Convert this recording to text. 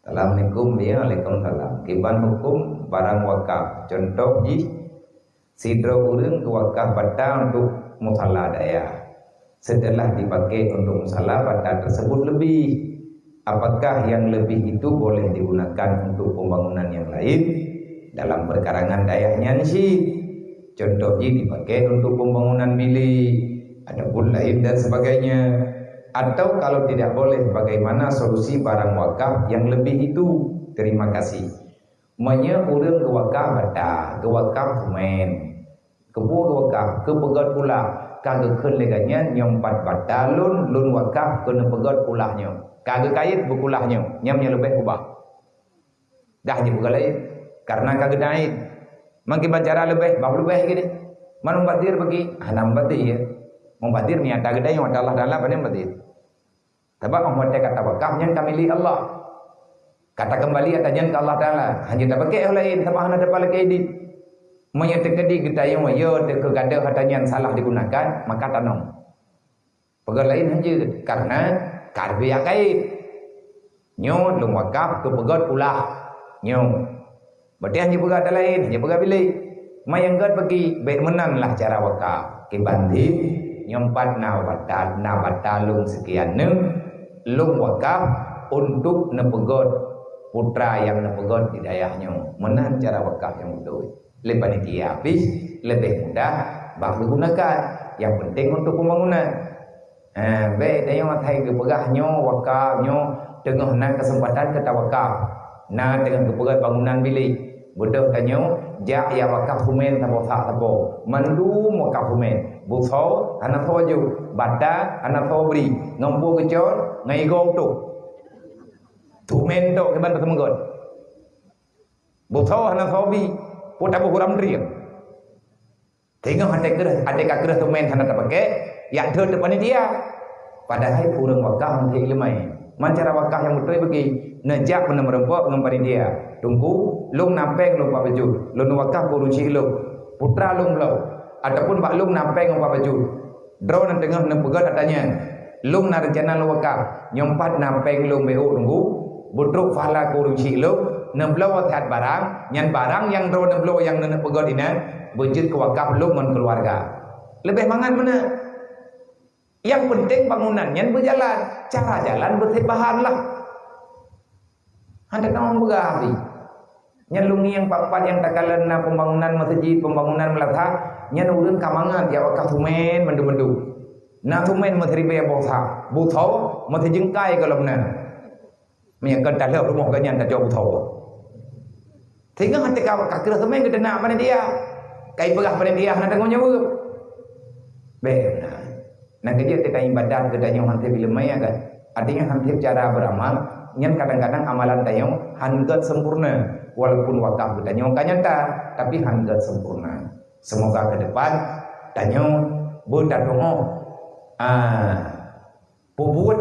Assalamualaikum ya, Waalaikumsalam. Kiban hukum barang wakaf. Contoh ji sidro urang ke wakaf batal untuk musala daya. Setelah dipakai untuk musala batal tersebut lebih. Apakah yang lebih itu boleh digunakan untuk pembangunan yang lain dalam perkarangan dayahnya sih? Contoh ji dipakai untuk pembangunan bilik, ada pun lain dan sebagainya. Atau kalau tidak boleh, bagaimana solusi barang wakaf yang lebih itu? Terima kasih. Manya urang ke wakaf bata, ke wakaf kumen, kebu ke wakaf, ke pegat pula, kagak keleganya nyompat bata lun wakaf kena pegat pulahnya, kagak kait berpulahnya, nyamnya lebih ubah. Dah je lain, karena kagak naik. Mungkin cara lebih, baru lebih gini. Mana batir bagi, hanam batir ya. Membatir niat agak yang Allah dalam pada batir. Sebab Muhammad kata wakaf yang kami li Allah. Kata kembali katanya ke Allah Taala. Hanya tak pakai yang lain sama hana dapat lagi edit. Menyatakan di kita yang yo de kegada katanya yang salah digunakan maka tanam. Pegal lain hanya karena karbi kait. Nyo lung wakaf ke pegat pula. Nyo. Berarti hanya pegat lain, hanya pegat bilik. Mayanggat bagi baik menanlah cara wakaf. Kibandi nyempat na batalung sekian lung wakaf untuk nepegot putra yang nepegot di dayahnya menan cara wakaf yang betul lebih panitia habis lebih mudah bak digunakan yang penting untuk pembangunan baik dayang matai ke pegahnya wakafnya tengah nak kesempatan kita wakaf na dengan kepegat bangunan bilik bodoh tanyo jak ya wakaf humen tabo sak tabo mandu wakaf humen buthau anak thoju bata anak thobri ngampu kecor ngai go tu tumen tu ke ban temengon buthau anak thobi puta buhuram riang tengok ada kakrah tumen anak pakai ya theur depan dia padahal urang wakaf henti lemai mancara wakaf yang betul bagi nejak pun merempok ngempari dia tunggu lung nampeng lung papaju lung wakaf kuruci lung putra lung belau ataupun bak lung nampeng ngompa baju draw nan tengah nan pegat katanya lung na rencana lu wakaf nyompat nampeng lung beu tunggu budruk fala kuruci lung nan belau wakat barang nyan barang yang draw nan belau yang nan pegat ina bejit ke wakaf lung ngan keluarga lebih mangan mana yang penting bangunan nyan berjalan cara jalan bersebahan lah ada kawan begawi nyalungi yang papat yang takalan na pembangunan masjid pembangunan melatah nyan ulun kamangan ya wakaf tumen mendu-mendu na tumen masribe bosa buthau masih jengkai kalau benar menyangkan dalam rumah ganyan tak jauh buthau sehingga hati kau kakir tumen kita nak pada dia kai begah pada dia nak tengoknya ber benar nak kerja kita ibadah kedanya hati bila maya kan artinya hati cara beramal nyan kadang-kadang amalan tayong hangat sempurna walaupun wakaf bertanya nyata tapi hangat sempurna. Semoga ke depan tanya berdat doa. Pubut